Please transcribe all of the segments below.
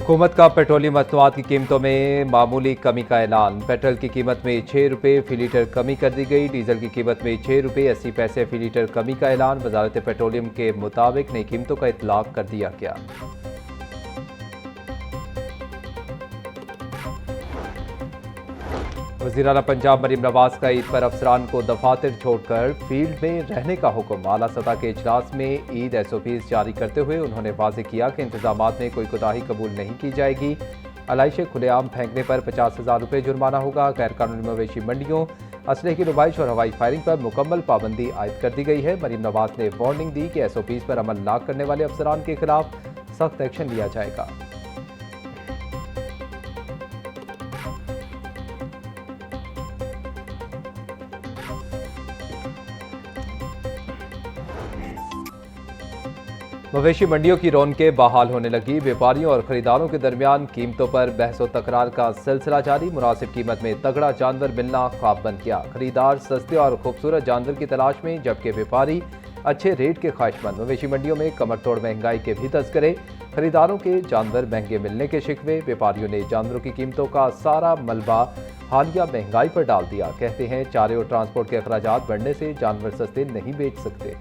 हुकूमत का पेट्रोलियम मसनूआत की कीमतों में मामूली कमी का ऐलान। पेट्रोल की कीमत में 6 रुपये फी लीटर कमी कर दी गई। डीजल की कीमत में 6 रुपये 80 पैसे फी लीटर कमी का ऐलान। वजारत पेट्रोलियम के मुताबिक नई कीमतों का इतलाक कर दिया गया। वज़ीर आला पंजाब मरीम नवाज का ईद पर अफसरान को दफातर छोड़कर फील्ड में रहने का हुक्म। आला सतह के इजलास में ईद SOPs जारी करते हुए उन्होंने वाज़ेह किया कि इंतजामात में कोई कोताही कबूल नहीं की जाएगी। अलाइशे खुलेआम फेंकने पर 50,000 रुपये जुर्माना होगा। गैर कानूनी मवेशी मंडियों, असलहे की नुमाइश और हवाई फायरिंग पर मुकम्मल पाबंदी आयद कर दी गई है। मरीम नवाज ने वार्निंग दी कि SOPs पर अमल न करने वाले अफसरान के खिलाफ सख्त एक्शन लिया जाएगा। मवेशी मंडियों की रौनकें बहाल होने लगी। व्यापारियों और खरीदारों के दरमियान कीमतों पर बहस व तकरार का सिलसिला जारी। मुनासिब कीमत में तगड़ा जानवर मिलना ख्वाब बन गया। खरीदार सस्ते और खूबसूरत जानवर की तलाश में, जबकि व्यापारी अच्छे रेट के ख्वाहिशमंद। मवेशी मंडियों में कमर तोड़ महंगाई के भी तस्करे। खरीदारों के जानवर महंगे मिलने के शिकवे। व्यापारियों ने जानवरों की कीमतों का सारा मलबा हालिया महंगाई पर डाल दिया। कहते हैं चारे और ट्रांसपोर्ट के अखराजात बढ़ने से जानवर सस्ते नहीं बेच सकते।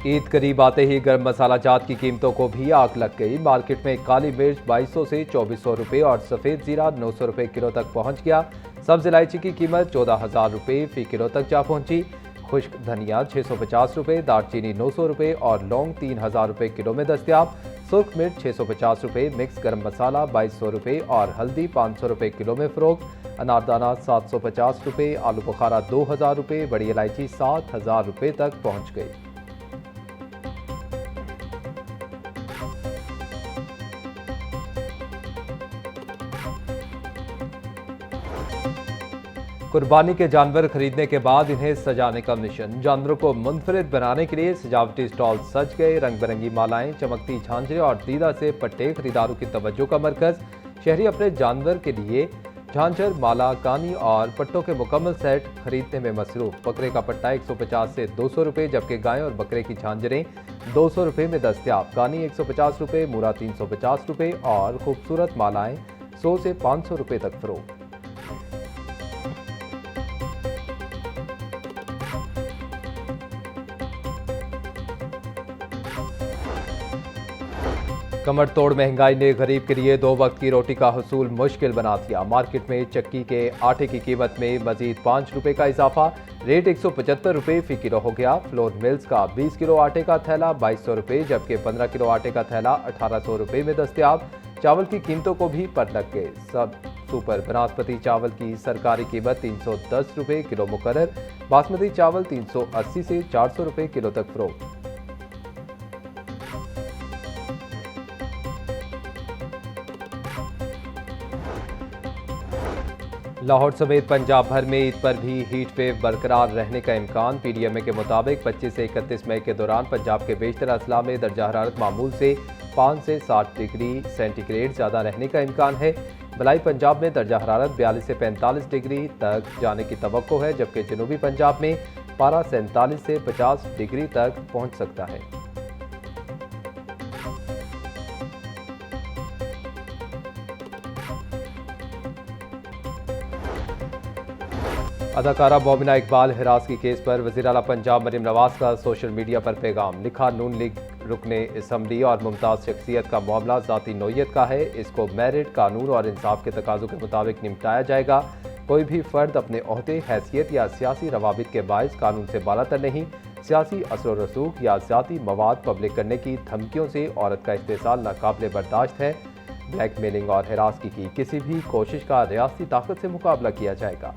ईद करीब आते ही गर्म मसाला जात की कीमतों को भी आग लग गई। मार्केट में काली मिर्च 2200 से 2400 रुपये और सफ़ेद जीरा 900 रुपये किलो तक पहुंच गया। सब्ज इलायची की कीमत 14,000 रुपये फी किलो तक जा पहुंची। खुश्क धनिया 650 रुपये, दालचीनी 900 रुपये और लौंग 3000 रुपये किलो में दस्तियाब। सुर्ख मिर्च 650 रुपये, मिक्स गर्म मसाला 2200 रुपये और हल्दी 500 रुपये किलो में फ़रोख्त। अनारदाना 750 रुपये, आलू बुखारा 2000 रुपये, बड़ी इलायची 7000 रुपये तक पहुँच गई। कुर्बानी के जानवर खरीदने के बाद इन्हें सजाने का मिशन। जानवरों को मुनफरिद बनाने के लिए सजावटी स्टॉल सज गए। रंग बिरंगी मालाएं, चमकती झांझरें और दीदा से पट्टे खरीदारों की तवज्जो का मरकज। शहरी अपने जानवर के लिए झांझर, माला, कानी और पट्टों के मुकम्मल सेट खरीदने में मसरूफ। बकरे का पट्टा 150 से 200 रुपये, जबकि गाय और बकरे की झांझरें 200 रुपये में दस्तियाब। कानी 150 रुपये, मूरा 350 रुपये और खूबसूरत मालाएं 100 से 500 रुपये तक फरोख्त। कमर तोड़ महंगाई ने गरीब के लिए 2 वक्त की रोटी का हुसूल मुश्किल बना दिया। मार्केट में चक्की के आटे की कीमत में मजीद 5 रुपये का इजाफा। रेट 175 रुपये फी किलो हो गया। फ्लोर मिल्स का 20 किलो आटे का थैला 2200 रुपये, जबकि 15 किलो आटे का थैला 1800 रुपये में दस्तियाब। चावल की कीमतों को भी पर लग गए। सब सुपर बनास्पति चावल की सरकारी कीमत 310 रुपये किलो मुकर्रर। बासमती चावल 380 से 400 रुपये किलो तक फरोख्त। लाहौर समेत पंजाब भर में ईद पर भी हीट वेव बरकरार रहने का इम्कान। PDMA के मुताबिक 25 से 31 मई के दौरान पंजाब के बेशतर अजला में दर्जा हरारत मामूल से 5 से 7 डिग्री सेंटीग्रेड ज़्यादा रहने का इम्कान है। बलाई पंजाब में दर्जा हरारत 42 से 45 डिग्री तक जाने की तवक्को है, जबकि जनूबी पंजाब में पारा 47 से 50 डिग्री तक पहुँच सकता है। अदाकारा मोमिना इकबाल हिरास की केस पर वज़ीर आला पंजाब मरीम नवाज का सोशल मीडिया पर पैगाम। लिखा, नून लीग रुकने असम्बली और मुमताज़ शख्सियत का मामला ज़ाती नौयत का है। इसको मेरिट, कानून और इंसाफ के तकाज़ों के मुताबिक निपटाया जाएगा। कोई भी फ़र्द अपने ओहदे, हैसियत या सियासी रवाबित के बायस कानून से बालातर नहीं। सियासी असर रसूख या ज़ाती मवाद पब्लिक करने की धमकियों से औरत का इस्तेसाल नाकाबिले बर्दाश्त है। ब्लैकमेलिंग और हिरासगी की किसी भी कोशिश का रियासती ताकत से मुकाबला किया जाएगा।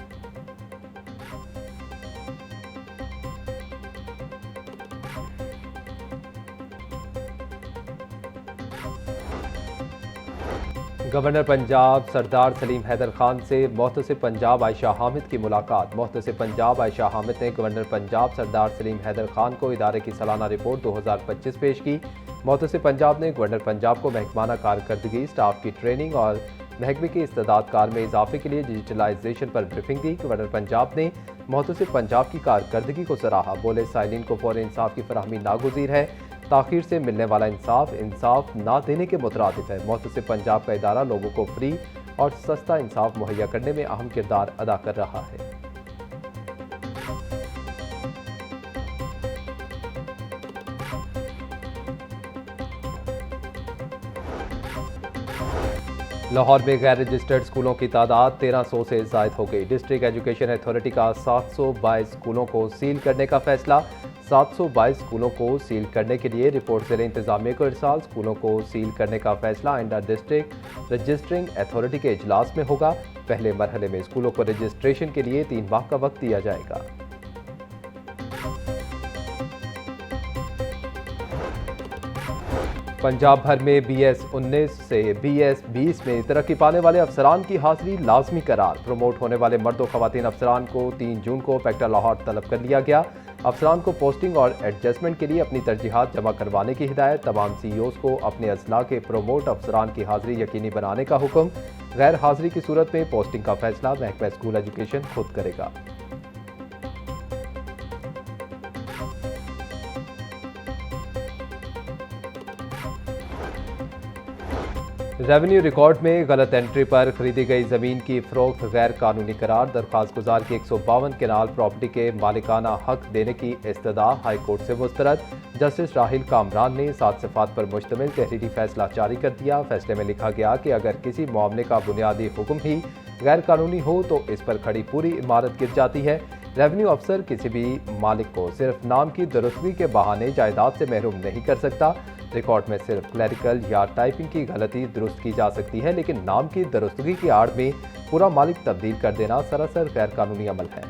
गवर्नर पंजाब सरदार सलीम हैदर खान से मोहतसिब पंजाब आयशा हामिद की मुलाकात। मोहतसिब पंजाब आयशा हामिद ने गवर्नर पंजाब सरदार सलीम हैदर खान को इदारे की सालाना रिपोर्ट 2025 पेश की। मोहतसिब पंजाब ने गवर्नर पंजाब को महकमाना कारकर्दगी, स्टाफ की ट्रेनिंग और महकमे की इस्तेदाद कार में इजाफे के लिए डिजिटलाइजेशन पर ब्रीफिंग दी। गवर्नर पंजाब ने मुहतसिब पंजाब की कारकर्दगी को सराहा। बोले साइलिन को फौरी इंसाफ की फराहमी नागुज़ीर है। ताखीर से मिलने वाला इंसाफ ना देने के मुतरादिफ है। मुहतसिब पंजाब का इदारा लोगों को फ्री और सस्ता इंसाफ मुहैया करने में अहम किरदार अदा कर रहा है। लाहौर में गैर रजिस्टर्ड स्कूलों की तादाद 1300 से ज़ायद हो गई। डिस्ट्रिक्ट एजुकेशन अथॉरिटी का 722 स्कूलों को सील करने का फैसला। 722 स्कूलों को सील करने के लिए रिपोर्ट ज़िले इंतजामिया को इरसाल। स्कूलों को सील करने का फैसला इंडर डिस्ट्रिक्ट रजिस्टरिंग अथॉरिटी के इजलास में होगा। पहले मरहले में स्कूलों को रजिस्ट्रेशन के लिए 3 माह का वक्त दिया जाएगा। पंजाब भर में BS-19 से BS-20 में तरक्की पाने वाले अफसरान की हाजिरी लाजमी करार। प्रमोट होने वाले मर्द व खवातीन अफसरान को 3 जून को फैक्टर लाहौर तलब कर लिया गया। अफसरान को पोस्टिंग और एडजस्टमेंट के लिए अपनी तरजीहात जमा करवाने की हिदायत। तमाम CEOs को अपने अजला के प्रमोट अफसरान की हाजिरी यकीनी बनाने का हुक्म। गैर हाजिरी की सूरत में पोस्टिंग का फैसला महकमा स्कूल एजुकेशन खुद करेगा। रेवेन्यू रिकॉर्ड में गलत एंट्री पर खरीदी गई जमीन की फरोख्त गैर कानूनी करार। दरख्वास्त गुजार की 152 केनाल प्रॉपर्टी के मालिकाना हक देने की इस्तदा हाई कोर्ट से मुस्तरद। जस्टिस राहिल कामरान ने 7 सिफात पर मुश्तमिल तहरीरी फैसला जारी कर दिया। फैसले में लिखा गया कि अगर किसी मामले का बुनियादी हुक्म ही गैर कानूनी हो तो इस पर खड़ी पूरी इमारत गिर जाती है। रेवेन्यू अफसर किसी भी मालिक को सिर्फ नाम की दुरुस्तगी के बहाने जायदाद से महरूम नहीं कर सकता। रिकॉर्ड में सिर्फ क्लैरिकल या टाइपिंग की गलती दुरुस्त की जा सकती है, लेकिन नाम की दुरुस्तगी की आड़ में पूरा मालिक तब्दील कर देना सरासर गैर कानूनी अमल है।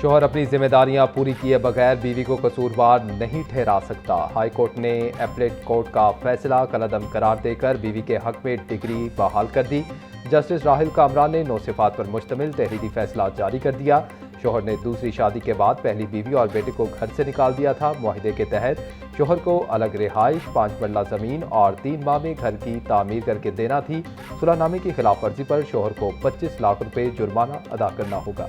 शौहर अपनी जिम्मेदारियां पूरी किए बगैर बीवी को कसूरवार नहीं ठहरा सकता। हाई कोर्ट ने अपीलेट कोर्ट का फैसला कलअदम करार देकर बीवी के हक में डिग्री बहाल कर दी। जस्टिस राहिल कामरान ने 9 सिफात पर मुश्तमिल तहरीरी फैसला जारी कर दिया। शौहर ने दूसरी शादी के बाद पहली बीवी और बेटे को घर से निकाल दिया था। मुआहदे के तहत शौहर को अलग रिहाइश, 5 मरला जमीन और 3 माह में घर की तामीर करके देना थी। सुलहनामे की खिलाफ वर्जी पर शौहर को 25 लाख रुपए जुर्माना अदा करना होगा।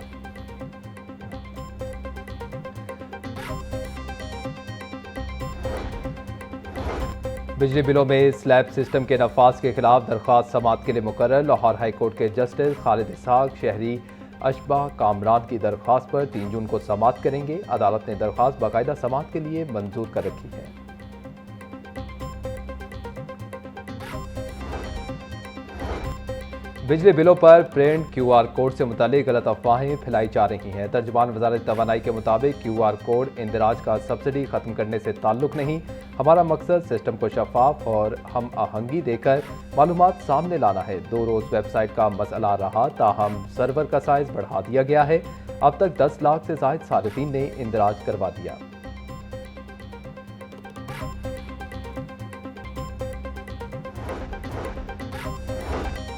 बिजली बिलों में स्लैब सिस्टम के नफाज के खिलाफ दरख्वास्त समाअत के लिए मुकर्रर। लाहौर हाई कोर्ट के जस्टिस खालिद इसहाक शहरी अशबा कामरान की दरख्वास्त पर 3 जून को समाअत करेंगे। अदालत ने दरख्वास्त बाकायदा समाअत के लिए मंजूर कर रखी है। बिजली बिलों पर प्रिंट QR कोड से मुतालिक गलत अफवाहें फैलाई जा रही हैं। तर्जुमान वजारत तवानाई के मुताबिक QR कोड इंदिराज का सब्सिडी खत्म करने से ताल्लुक नहीं। हमारा मकसद सिस्टम को शफाफ और हम आहंगी देकर मालूमात सामने लाना है। 2 रोज़ वेबसाइट का मसला रहा, ताहम सर्वर का साइज बढ़ा दिया गया है। अब तक 10 लाख से ज़ायद सारिफीन ने इंदिराज करवा दिया।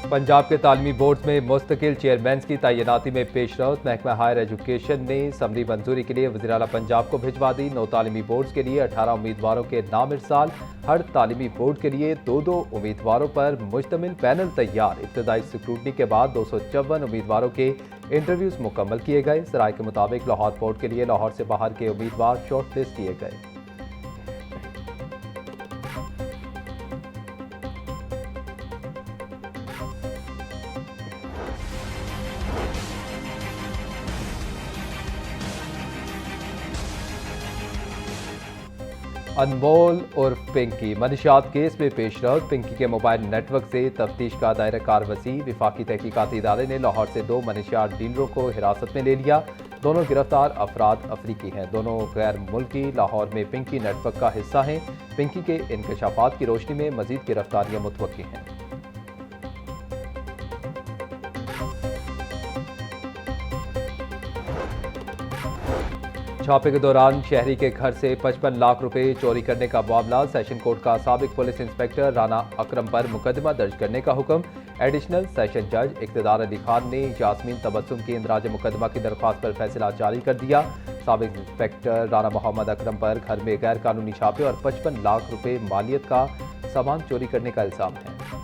पंजाब के तालीमी बोर्ड में मुस्तकिल चेयरमैन की तैनाती में पेशरफ्त। महकमा हायर एजुकेशन ने समरी मंजूरी के लिए वज़ीर आला पंजाब को भिजवा दी। 9 तालीमी बोर्ड के लिए 18 उम्मीदवारों के नाम इरसाल। हर तालीमी बोर्ड के लिए 2-2 उम्मीदवारों पर मुश्तमिल पैनल तैयार। इब्तदाई स्क्रूटनी के बाद 254 उम्मीदवारों के इंटरव्यूज मुकम्मल किए गए। सराय के मुताबिक लाहौर बोर्ड के लिए लाहौर से बाहर के उम्मीदवार शॉर्ट लिस्ट किए गए। अनमोल उर्फ पिंकी मनशियात केस में पेशरफ्त। पिंकी के मोबाइल नेटवर्क से तफ्तीश का दायरा कार वसी। विफाकी तहकीकाती इदारे ने लाहौर से 2 मनशियात डीलरों को हिरासत में ले लिया। दोनों गिरफ्तार अफराद अफ्रीकी हैं। दोनों गैर मुल्की लाहौर में पिंकी नेटवर्क का हिस्सा हैं। पिंकी के इंकशाफात की रोशनी में मजीद गिरफ्तारियां मुतवक्की हैं। छापे के दौरान शहरी के घर से 55 लाख रुपए चोरी करने का मामला। सेशन कोर्ट का साबिक पुलिस इंस्पेक्टर राना अकरम पर मुकदमा दर्ज करने का हुक्म। एडिशनल सेशन जज इक़्तिदार अली खान ने यास्मीन तबस्सुम की इंदराज मुकदमा की दरख्वास्त पर फैसला जारी कर दिया। साबिक इंस्पेक्टर राना मोहम्मद अकरम पर घर में गैर कानूनी छापे और 55 लाख रुपए मालियत का सामान चोरी करने का इल्जाम है।